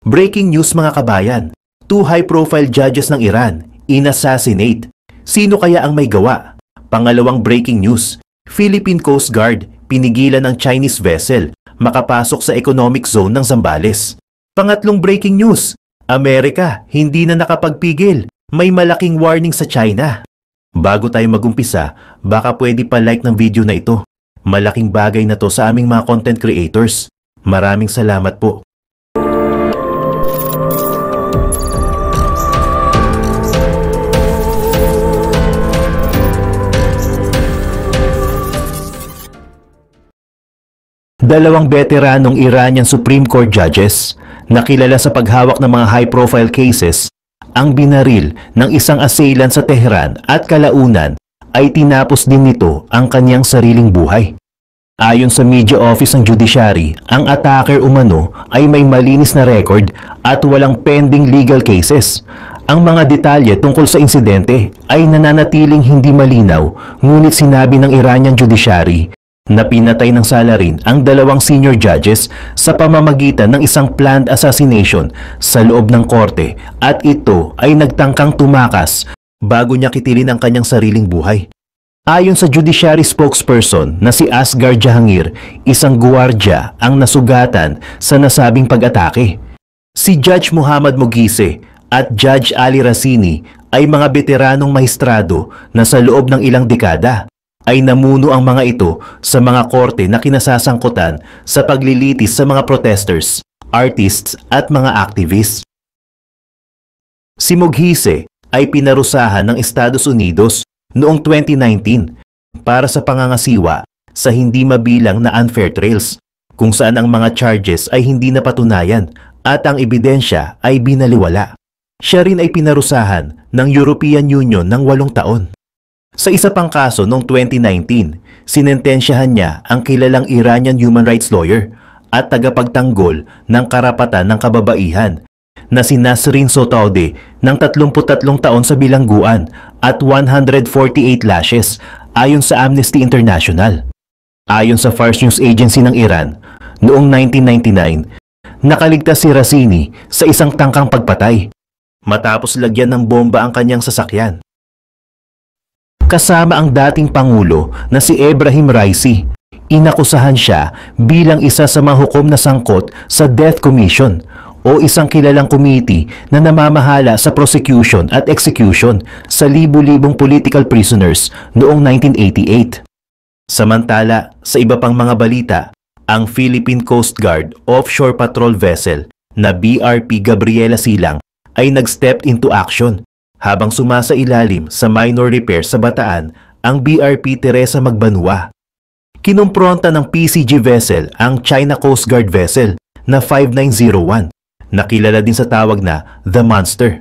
Breaking news mga kabayan, 2 high-profile judges ng Iran, inassassinate. Sino kaya ang may gawa? Pangalawang breaking news, Philippine Coast Guard, pinigilan ng Chinese vessel, makapasok sa economic zone ng Zambales. Pangatlong breaking news, Amerika, hindi na nakapagpigil, may malaking warning sa China. Bago tayo magumpisa, baka pwede pa like ng video na ito. Malaking bagay na to sa aming mga content creators. Maraming salamat po. Dalawang veteranong Iranian Supreme Court judges na kilala sa paghawak ng mga high-profile cases ang binaril ng isang assailant sa Tehran at kalaunan ay tinapos din nito ang kanyang sariling buhay. Ayon sa media office ng judiciary, ang attacker umano ay may malinis na record at walang pending legal cases. Ang mga detalye tungkol sa insidente ay nananatiling hindi malinaw, ngunit sinabi ng Iranian judiciary na pinatay ng salarin ang dalawang senior judges sa pamamagitan ng isang planned assassination sa loob ng korte at ito ay nagtangkang tumakas bago niya kitilin ang kanyang sariling buhay. Ayon sa judiciary spokesperson na si Asghar Jahangir, isang guwardya ang nasugatan sa nasabing pag-atake. Si Judge Muhammad Moghise at Judge Ali Racini ay mga veteranong mahistrado na sa loob ng ilang dekada ay namuno ang mga ito sa mga korte na kinasasangkutan sa paglilitis sa mga protesters, artists at mga activists. Si Moghise ay pinarusahan ng Estados Unidos noong 2019 para sa pangangasiwa sa hindi mabilang na unfair trials, kung saan ang mga charges ay hindi napatunayan at ang ebidensya ay binaliwala. Siya rin ay pinarusahan ng European Union ng 8 taon. Sa isa pang kaso noong 2019, sinentensyahan niya ang kilalang Iranian human rights lawyer at tagapagtanggol ng karapatan ng kababaihan na si Nasrin Sotoudeh ng 33 taon sa bilangguan at 148 lashes ayon sa Amnesty International. Ayon sa Fars News Agency ng Iran, noong 1999, nakaligtas si Racini sa isang tangkang pagpatay matapos lagyan ng bomba ang kanyang sasakyan. Kasama ang dating Pangulo na si Ebrahim Raisi, inakusahan siya bilang isa sa mga hukom na sangkot sa Death Commission o isang kilalang committee na namamahala sa prosecution at execution sa libu-libong political prisoners noong 1988. Samantala, sa iba pang mga balita, ang Philippine Coast Guard offshore patrol vessel na BRP Gabriela Silang ay nag-step into action habang sumasailalim sa minor repair sa Bataan ang BRP Teresa Magbanua. Kinumpronta ng PCG vessel ang China Coast Guard vessel na 5901 na kilala din sa tawag na The Monster,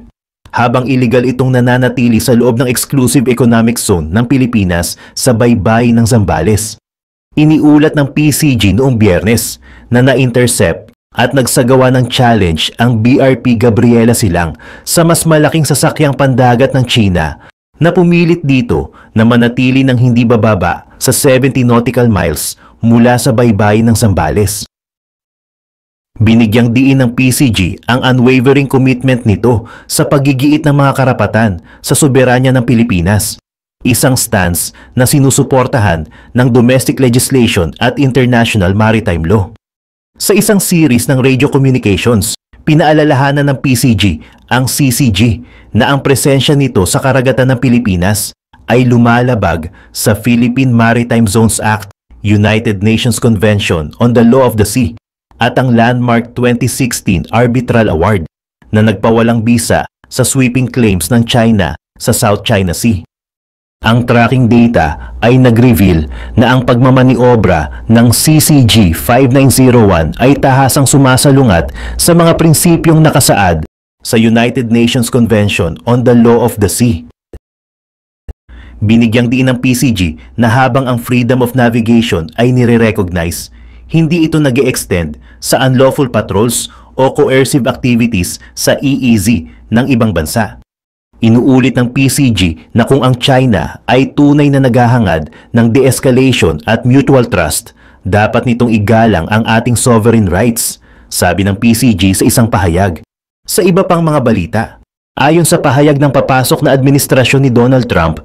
habang illegal itong nananatili sa loob ng exclusive economic zone ng Pilipinas sa baybayin ng Zambales. Iniulat ng PCG noong Biyernes na na-intercept at nagsagawa ng challenge ang BRP Gabriela Silang sa mas malaking sasakyang pandagat ng China na pumilit dito na manatili ng hindi bababa sa 70 nautical miles mula sa baybayin ng Zambales. Binigyang diin ng PCG ang unwavering commitment nito sa paggigiit ng mga karapatan sa soberanya ng Pilipinas, isang stance na sinusuportahan ng domestic legislation at international maritime law. Sa isang series ng radio communications, pinaalalahanan ng PCG ang CCG na ang presensya nito sa karagatan ng Pilipinas ay lumalabag sa Philippine Maritime Zones Act, United Nations Convention on the Law of the Sea at ang landmark 2016 Arbitral Award na nagpawalang bisa sa sweeping claims ng China sa South China Sea. Ang tracking data ay nag-reveal na ang pagmamaniobra ng CCG 5901 ay tahasang sumasalungat sa mga prinsipyong nakasaad sa United Nations Convention on the Law of the Sea. Binigyang diin ng PCG na habang ang freedom of navigation ay nire-recognize, hindi ito nag-e-extend sa unlawful patrols o coercive activities sa EEZ ng ibang bansa. Inuulit ng PCG na kung ang China ay tunay na naghahangad ng de-escalation at mutual trust, dapat nitong igalang ang ating sovereign rights sabi ng PCG sa isang pahayag. Sa iba pang mga balita, ayon sa pahayag ng papasok na administrasyon ni Donald Trump,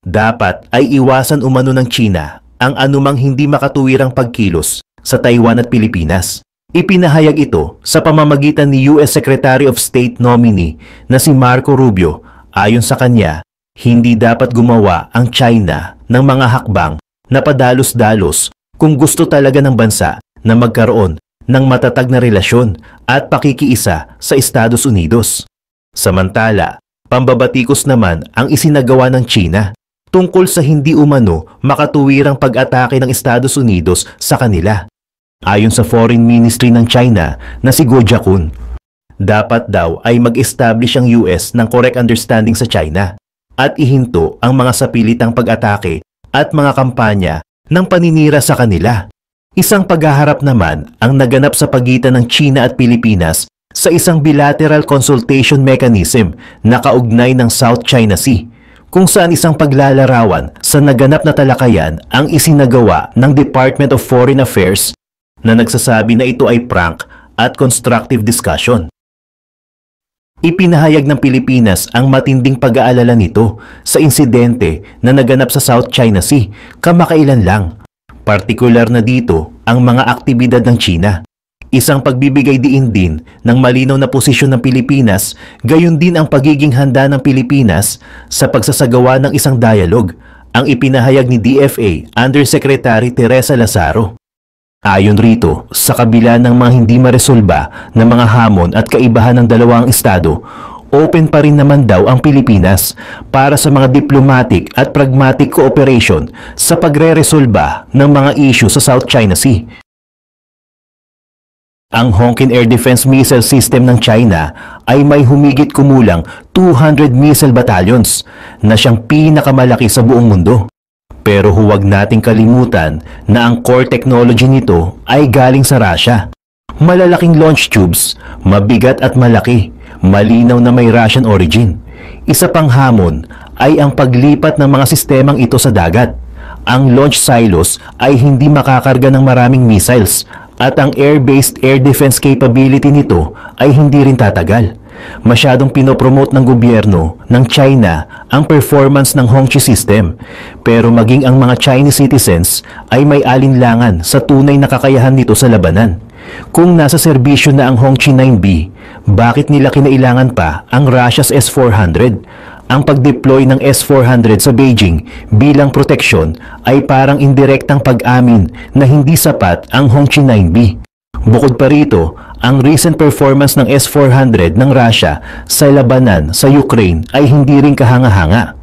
dapat ay iwasan umano ng China ang anumang hindi makatuwirang pagkilos sa Taiwan at Pilipinas. Ipinahayag ito sa pamamagitan ni US Secretary of State nominee na si Marco Rubio. Ayon sa kanya, hindi dapat gumawa ang China ng mga hakbang na padalos-dalos kung gusto talaga ng bansa na magkaroon ng matatag na relasyon at pakikiisa sa Estados Unidos. Samantala, pambabatikos naman ang isinagawa ng China tungkol sa hindi umano makatuwirang pag-atake ng Estados Unidos sa kanila. Ayon sa Foreign Ministry ng China na si Guo Jiakun, dapat daw ay mag-establish ang US ng correct understanding sa China at ihinto ang mga sapilitang pag-atake at mga kampanya ng paninira sa kanila. Isang paghaharap naman ang naganap sa pagitan ng China at Pilipinas sa isang bilateral consultation mechanism na kaugnay ng South China Sea, kung saan isang paglalarawan sa naganap na talakayan ang isinagawa ng Department of Foreign Affairs na nagsasabi na ito ay prank at constructive discussion. Ipinahayag ng Pilipinas ang matinding pag-aalala nito sa insidente na naganap sa South China Sea kamakailan lang. Partikular na dito ang mga aktibidad ng China. Isang pagbibigay diin din ng malinaw na posisyon ng Pilipinas, gayon din ang pagiging handa ng Pilipinas sa pagsasagawa ng isang dialogue, ang ipinahayag ni DFA Undersecretary Teresa Lazaro. Ayon rito, sa kabila ng mga hindi maresolba na mga hamon at kaibahan ng dalawang estado, open pa rin naman daw ang Pilipinas para sa mga diplomatic at pragmatic cooperation sa pagre-resolba ng mga issue sa South China Sea. Ang Hongqin Air Defense Missile System ng China ay may humigit kumulang 200 missile battalions na siyang pinakamalaki sa buong mundo. Pero huwag nating kalimutan na ang core technology nito ay galing sa Russia. Malalaking launch tubes, mabigat at malaki, malinaw na may Russian origin. Isa pang hamon ay ang paglipat ng mga sistemang ito sa dagat. Ang launch silos ay hindi makakarga ng maraming missiles at ang air-based air defense capability nito ay hindi rin tatagal. Masyadong pinopromote ng gobyerno ng China ang performance ng Hongqi system, pero maging ang mga Chinese citizens ay may alinlangan sa tunay na kakayahan nito sa labanan. Kung nasa serbisyo na ang Hongqi 9B, bakit nila kinailangan pa ang Russia's S-400? Ang pag-deploy ng S-400 sa Beijing bilang proteksyon ay parang indirektang pag-amin na hindi sapat ang Hongqi 9B. Bukod pa rito, ang recent performance ng S-400 ng Russia sa labanan sa Ukraine ay hindi rin kahanga-hanga.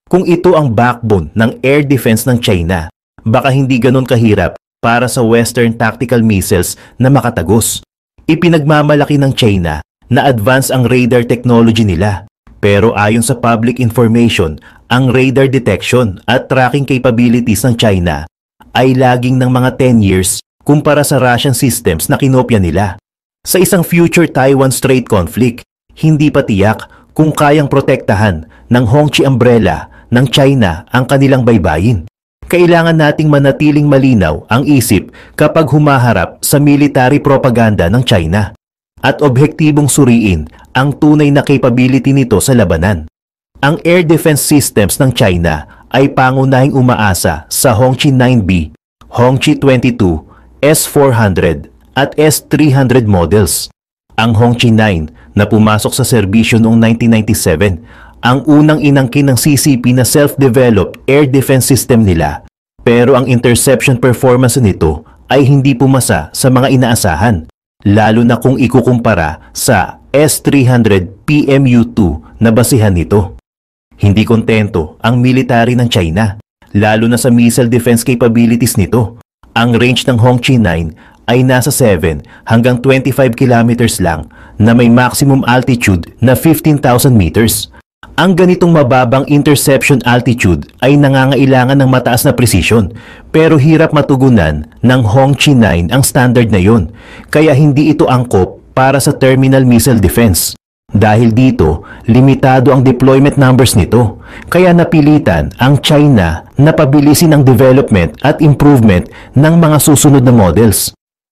Kung ito ang backbone ng air defense ng China, baka hindi ganon kahirap para sa Western tactical missiles na makatagos. Ipinagmamalaki ng China na advance ang radar technology nila. Pero ayon sa public information, ang radar detection at tracking capabilities ng China ay laging ng mga 10 years kumpara sa Russian systems na kinopya nila. Sa isang future Taiwan Strait conflict, hindi pa tiyak kung kayang protektahan ng Hongqi umbrella ng China ang kanilang baybayin. Kailangan nating manatiling malinaw ang isip kapag humaharap sa military propaganda ng China at objektibong suriin ang tunay na capability nito sa labanan. Ang air defense systems ng China ay pangunahing umaasa sa Hongqi 9B, Hongqi 22, S-400 at S-300 models. Ang Hongqi 9 na pumasok sa serbisyo noong 1997, ang unang inangkin ng CCP na self-developed air defense system nila. Pero ang interception performance nito ay hindi pumasa sa mga inaasahan, lalo na kung ikukumpara sa S-300 PMU-2 na basihan nito. Hindi kontento ang military ng China, lalo na sa missile defense capabilities nito. Ang range ng Hongqi 9 ay nasa 7 hanggang 25 kilometers lang na may maximum altitude na 15,000 meters. Ang ganitong mababang interception altitude ay nangangailangan ng mataas na precision, pero hirap matugunan ng Hongqi 9 ang standard na yon, kaya hindi ito angkop para sa terminal missile defense. Dahil dito, limitado ang deployment numbers nito, kaya napilitan ang China na pabilisin ang development at improvement ng mga susunod na models.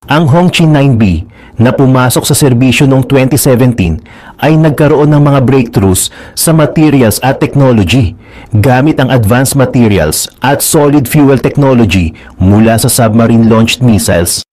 Ang Hongqi 9B na pumasok sa serbisyo noong 2017 ay nagkaroon ng mga breakthroughs sa materials at technology gamit ang advanced materials at solid fuel technology mula sa submarine-launched missiles.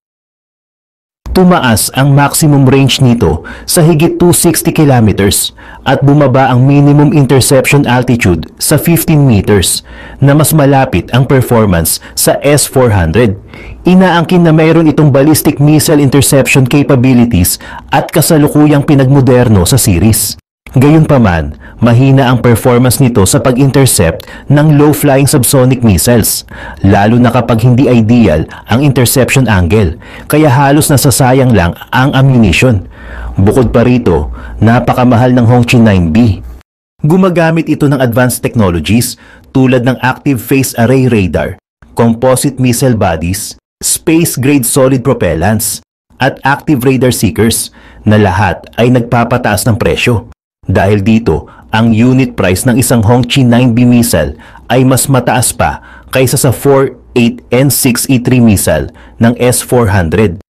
Tumaas ang maximum range nito sa higit 260 kilometers at bumaba ang minimum interception altitude sa 15 meters na mas malapit ang performance sa S-400. Inaangkin na mayroon itong ballistic missile interception capabilities at kasalukuyang pinagmoderno sa series. Gayunpaman, mahina ang performance nito sa pag-intercept ng low-flying subsonic missiles, lalo na kapag hindi ideal ang interception angle, kaya halos nasasayang lang ang ammunition. Bukod pa rito, napakamahal ng Hongqi 9B. Gumagamit ito ng advanced technologies tulad ng active phase array radar, composite missile bodies, space-grade solid propellants, at active radar seekers na lahat ay nagpapataas ng presyo. Dahil dito, ang unit price ng isang Hongqi 9B missile ay mas mataas pa kaysa sa 4, 8, and 6E3 missile ng S-400.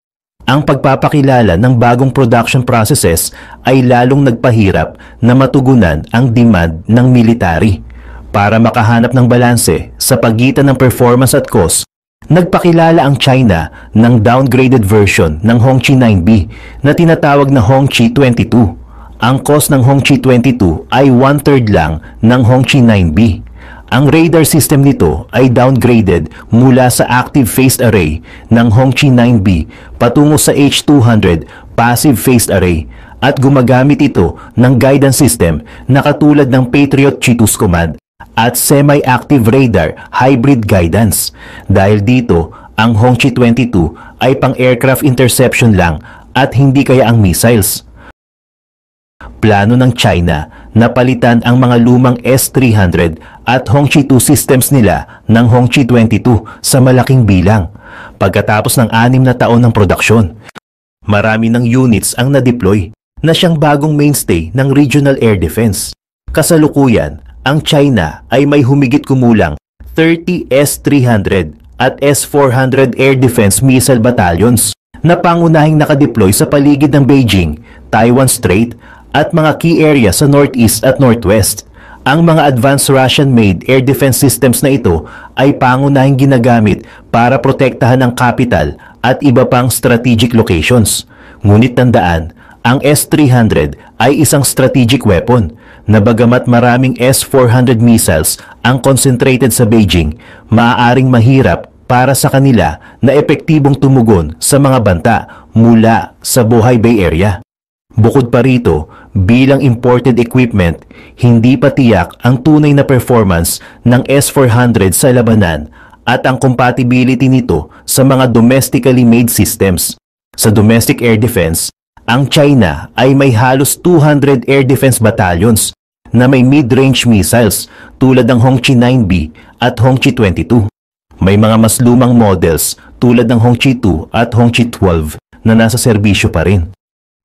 Ang pagpapakilala ng bagong production processes ay lalong nagpahirap na matugunan ang demand ng military. Para makahanap ng balanse sa pagitan ng performance at cost, nagpakilala ang China ng downgraded version ng Hongqi 9B na tinatawag na Hongqi 22. Ang cost ng Hongqi 22 ay 1/3 lang ng Hongqi 9B. Ang radar system nito ay downgraded mula sa active phased array ng Hongqi 9B patungo sa H200 passive phased array at gumagamit ito ng guidance system na katulad ng Patriot Cheetah's Command at semi-active radar hybrid guidance. Dahil dito, ang Hongqi 22 ay pang-aircraft interception lang at hindi kaya ang missiles. Plano ng China na palitan ang mga lumang S-300 at Hongqi 2 systems nila ng Hongqi 22 sa malaking bilang pagkatapos ng 6 na taon ng produksyon. Marami ng units ang na-deploy na siyang bagong mainstay ng regional air defense. Kasalukuyan, ang China ay may humigit kumulang 30 S-300 at S-400 air defense missile battalions na pangunahing nakadeploy sa paligid ng Beijing, Taiwan Strait at mga key areas sa northeast at northwest. Ang mga advanced Russian-made air defense systems na ito ay pangunahing ginagamit para protektahan ang capital at iba pang strategic locations. Ngunit tandaan, ang S-300 ay isang strategic weapon na bagamat maraming S-400 missiles ang concentrated sa Beijing, maaaring mahirap para sa kanila na epektibong tumugon sa mga banta mula sa Bohai Bay Area. Bukod pa rito, bilang imported equipment, hindi pa tiyak ang tunay na performance ng S-400 sa labanan at ang compatibility nito sa mga domestically made systems. Sa domestic air defense, ang China ay may halos 200 air defense battalions na may mid-range missiles tulad ng Hongqi 9B at Hongqi 22. May mga mas lumang models tulad ng Hongqi 2 at Hongqi 12 na nasa serbisyo pa rin.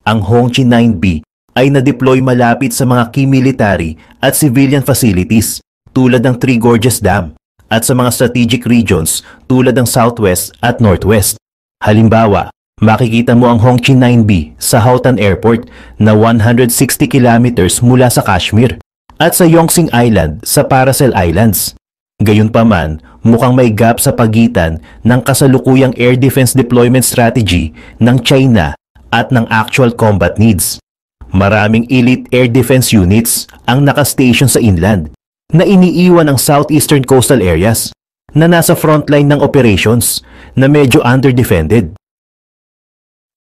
Ang Hongqi 9B ay na-deploy malapit sa mga key military at civilian facilities tulad ng Three Gorges Dam at sa mga strategic regions tulad ng Southwest at Northwest. Halimbawa, makikita mo ang Hongqi 9B sa Houghton Airport na 160 kilometers mula sa Kashmir at sa Yongxing Island sa Paracel Islands. Gayunpaman, mukhang may gap sa pagitan ng kasalukuyang air defense deployment strategy ng China at ng actual combat needs. Maraming elite air defense units ang nakastation sa inland na iniiwan ang southeastern coastal areas na nasa frontline ng operations na medyo under-defended.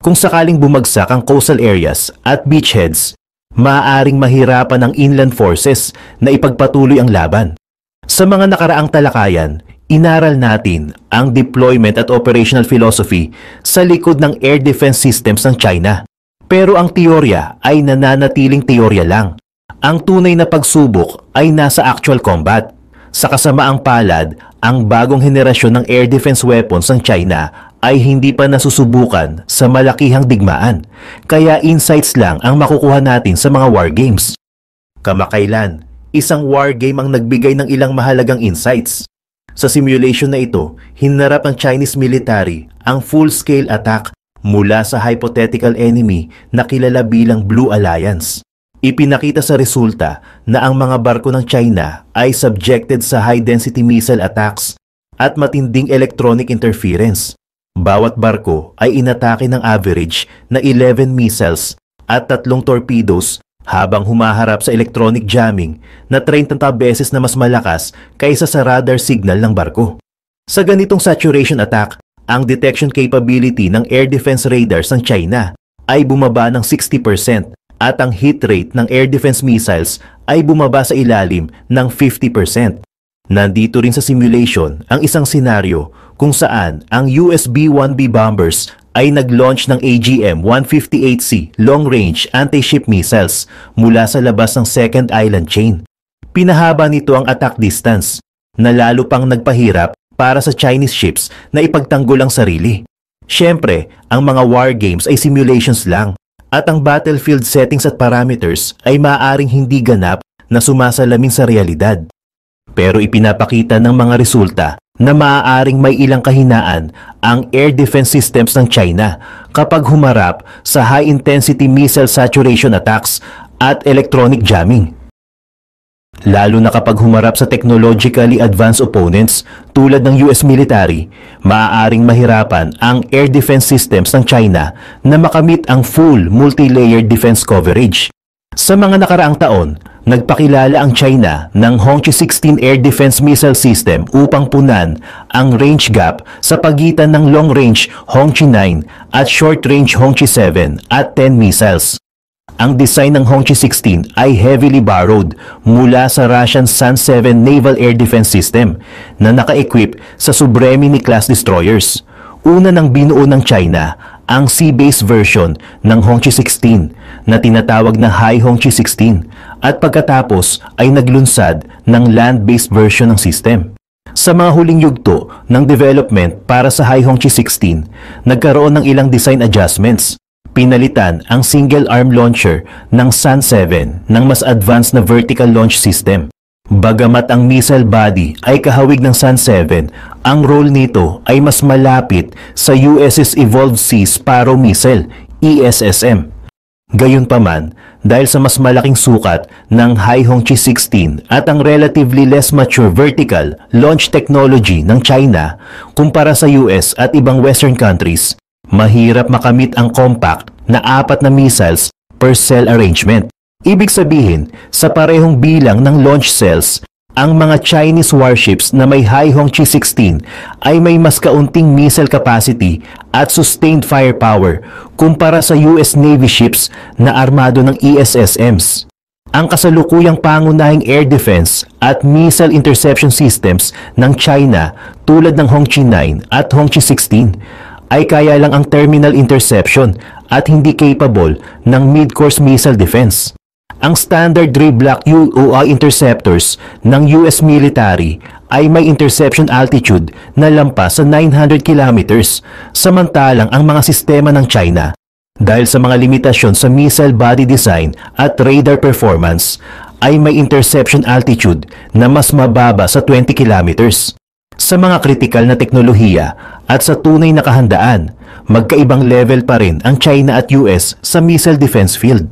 Kung sakaling bumagsak ang coastal areas at beachheads, maaaring mahirapan ang inland forces na ipagpatuloy ang laban. Sa mga nakaraang talakayan, inaral natin ang deployment at operational philosophy sa likod ng air defense systems ng China. Pero ang teorya ay nananatiling teorya lang. Ang tunay na pagsubok ay nasa actual combat. Sa kasamaang palad, ang bagong henerasyon ng air defense weapons ng China ay hindi pa nasusubukan sa malakihang digmaan. Kaya insights lang ang makukuha natin sa mga war games. Kamakailan, isang war game ang nagbigay ng ilang mahalagang insights. Sa simulation na ito, hinarap ng Chinese military ang full-scale attack mula sa hypothetical enemy na kilala bilang Blue Alliance. Ipinakita sa resulta na ang mga barko ng China ay subjected sa high-density missile attacks at matinding electronic interference. Bawat barko ay inatake ng average na 11 missiles at 3 torpedoes habang humaharap sa electronic jamming na 30 beses na mas malakas kaysa sa radar signal ng barko. Sa ganitong saturation attack, ang detection capability ng air defense radars ng China ay bumaba ng 60% at ang hit rate ng air defense missiles ay bumaba sa ilalim ng 50%. Nandito rin sa simulation ang isang senaryo kung saan ang US B-1B bombers ay nag-launch ng AGM-158C long-range anti-ship missiles mula sa labas ng second island chain. Pinahaba nito ang attack distance na lalo pang nagpahirap para sa Chinese ships na ipagtanggol ang sarili. Siyempre, ang mga war games ay simulations lang at ang battlefield settings at parameters ay maaaring hindi ganap na sumasalamin sa realidad. Pero ipinapakita ng mga resulta na maaaring may ilang kahinaan ang air defense systems ng China kapag humarap sa high-intensity missile saturation attacks at electronic jamming. Lalo na kapag humarap sa technologically advanced opponents tulad ng US military, maaaring mahirapan ang air defense systems ng China na makamit ang full multi-layered defense coverage. Sa mga nakaraang taon, nagpakilala ang China ng Hongqi-16 Air Defense Missile System upang punan ang range gap sa pagitan ng long-range Hongqi-9 at short-range Hongqi-7 at 10 missiles. Ang design ng Hongqi-16 ay heavily borrowed mula sa Russian Sun-7 Naval Air Defense System na naka-equip sa Sukhoi-class destroyers. Una nang binuo ng China ang sea-based version ng Hongqi-16 na tinatawag na High Hongqi-16 at pagkatapos ay naglunsad ng land-based version ng system. Sa mga huling yugto ng development para sa High Hongqi-16, nagkaroon ng ilang design adjustments. Pinalitan ang single-arm launcher ng Sun-7 ng mas advanced na vertical launch system. Bagamat ang missile body ay kahawig ng Sun-7, ang role nito ay mas malapit sa USS Evolved Sea Sparrow Missile, ESSM. Gayunpaman, dahil sa mas malaking sukat ng High Hongqi-16 at ang relatively less mature vertical launch technology ng China kumpara sa US at ibang Western countries, mahirap makamit ang compact na 4 na missiles per cell arrangement. Ibig sabihin, sa parehong bilang ng launch cells, ang mga Chinese warships na may High Hongqi-16 ay may mas kaunting missile capacity at sustained firepower kumpara sa US Navy ships na armado ng ESSMs. Ang kasalukuyang pangunahing air defense at missile interception systems ng China tulad ng Hongqi-9 at Hongqi-16 ay kaya lang ang terminal interception at hindi capable ng mid-course missile defense. Ang standard Ray Block UOI interceptors ng US military ay may interception altitude na lampas sa 900 kilometers, samantalang ang mga sistema ng China, dahil sa mga limitasyon sa missile body design at radar performance, ay may interception altitude na mas mababa sa 20 kilometers. Sa mga kritikal na teknolohiya at sa tunay na kahandaan, magkaibang level pa rin ang China at US sa missile defense field.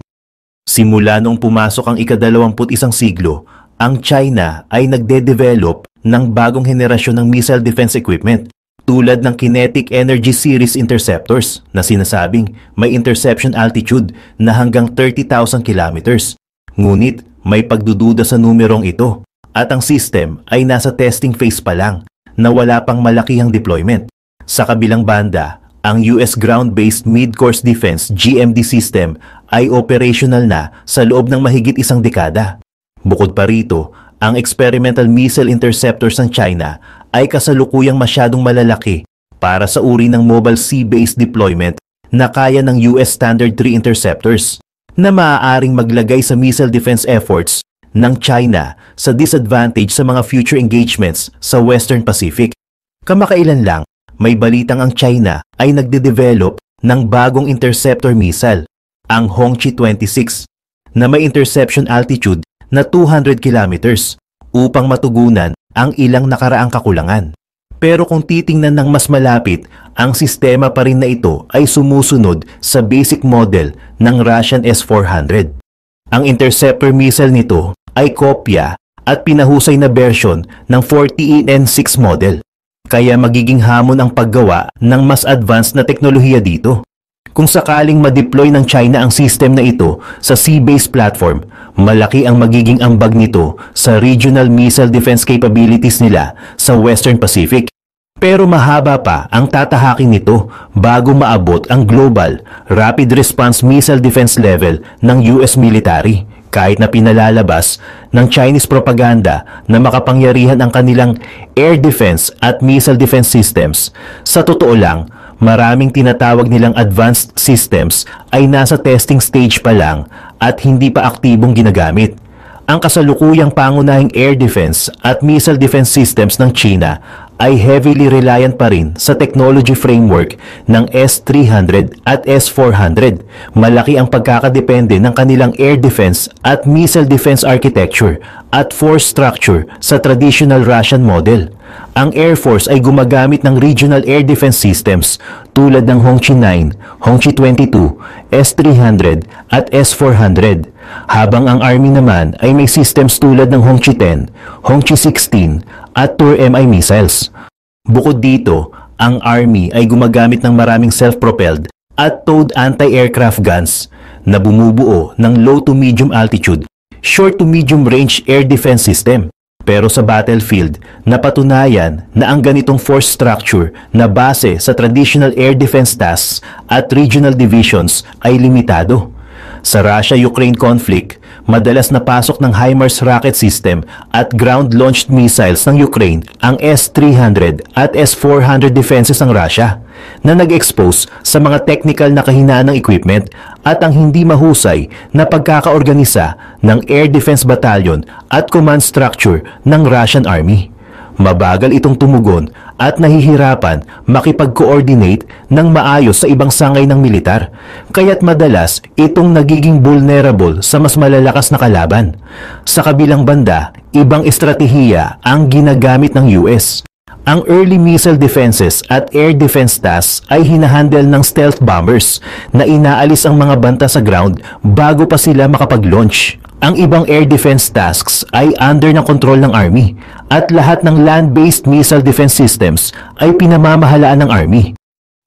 Simula noong pumasok ang ika-21 siglo, ang China ay nagde-develop ng bagong henerasyon ng missile defense equipment tulad ng Kinetic Energy Series interceptors na sinasabing may interception altitude na hanggang 30,000 kilometers. Ngunit may pagdududa sa numerong ito at ang system ay nasa testing phase pa lang na wala pang malakihang deployment. Sa kabilang banda, ang US Ground-Based Mid-Course Defense GMD system ay operational na sa loob ng mahigit isang dekada. Bukod pa rito, ang experimental missile interceptors ng China ay kasalukuyang masyadong malalaki para sa uri ng mobile sea-based deployment na kaya ng US Standard 3 interceptors na maaaring maglagay sa missile defense efforts ng China sa disadvantage sa mga future engagements sa Western Pacific. Kamakailan lang, may balitang ang China ay nagde-develop ng bagong interceptor missile, ang Hongqi-26, na may interception altitude na 200 kilometers upang matugunan ang ilang nakaraang kakulangan. Pero kung titingnan ng mas malapit, ang sistema pa rin na ito ay sumusunod sa basic model ng Russian S-400. Ang interceptor missile nito ay kopya at pinahusay na version ng 40EN6 model. Kaya magiging hamon ang paggawa ng mas advanced na teknolohiya dito. Kung sakaling ma-deploy ng China ang system na ito sa sea-based platform, malaki ang magiging ambag nito sa regional missile defense capabilities nila sa Western Pacific. Pero mahaba pa ang tatahakin nito bago maabot ang global rapid response missile defense level ng US military, kahit na pinalalabas ng Chinese propaganda na makapangyarihan ang kanilang air defense at missile defense systems. Sa totoo lang, maraming tinatawag nilang advanced systems ay nasa testing stage pa lang at hindi pa aktibong ginagamit. Ang kasalukuyang pangunahing air defense at missile defense systems ng China ay heavily reliant pa rin sa technology framework ng S-300 at S-400. Malaki ang pagkakadepende ng kanilang air defense at missile defense architecture at force structure sa traditional Russian model. Ang Air Force ay gumagamit ng regional air defense systems tulad ng Hongqi-9, Hongqi-22, S-300 at S-400, habang ang Army naman ay may systems tulad ng Hongqi-10, Hongqi-16 at TUR-MI missiles. Bukod dito, ang Army ay gumagamit ng maraming self-propelled at towed anti-aircraft guns na bumubuo ng low to medium altitude, short to medium range air defense system. Pero sa battlefield, napatunayan na ang ganitong force structure na base sa traditional air defense tasks at regional divisions ay limitado. Sa Russia-Ukraine conflict, madalas napasok ng HIMARS rocket system at ground-launched missiles ng Ukraine ang S-300 at S-400 defenses ng Russia na nag-expose sa mga technical na kahinaan ng equipment at ang hindi mahusay na pagkakaorganisa ng Air Defense Battalion at command structure ng Russian Army. Mabagal itong tumugon at nahihirapan makipag-coordinate ng maayos sa ibang sangay ng militar, kaya't madalas itong nagiging vulnerable sa mas malalakas na kalaban. Sa kabilang banda, ibang estratehiya ang ginagamit ng US. Ang early missile defenses at air defense tasks ay hinahandle ng stealth bombers na inaalis ang mga banta sa ground bago pa sila makapag-launch. Ang ibang air defense tasks ay under ng kontrol ng Army at lahat ng land-based missile defense systems ay pinamamahalaan ng Army.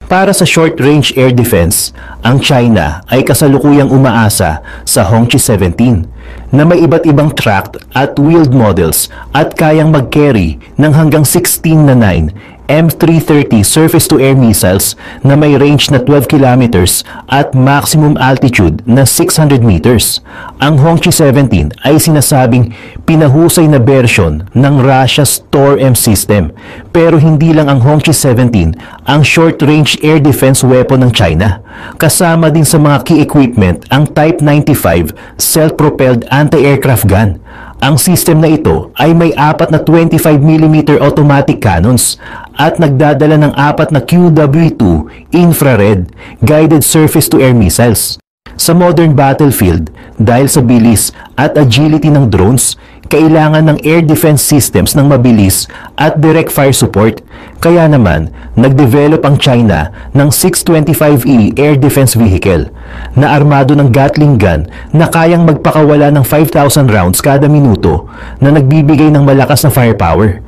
Para sa short-range air defense, ang China ay kasalukuyang umaasa sa Hongqi-17 na may iba't ibang tracked at wheeled models at kayang mag-carry ng hanggang 16 na 9 M330 surface-to-air missiles na may range na 12 kilometers at maximum altitude na 600 meters. Ang Hongqi-17 ay sinasabing pinahusay na version ng Russia's TOR-M system, pero hindi lang ang Hongqi-17 ang short-range air defense weapon ng China. Kasama din sa mga key equipment ang Type 95 self-propelled anti-aircraft gun. Ang system na ito ay may 4 na 25mm automatic cannons at nagdadala ng 4 na QW-2 infrared guided surface-to-air missiles. Sa modern battlefield, dahil sa bilis at agility ng drones, kailangan ng air defense systems ng mabilis at direct fire support. Kaya naman, nag-develop ang China ng 625E air defense vehicle na armado ng Gatling gun na kayang magpakawala ng 5,000 rounds kada minuto na nagbibigay ng malakas na firepower.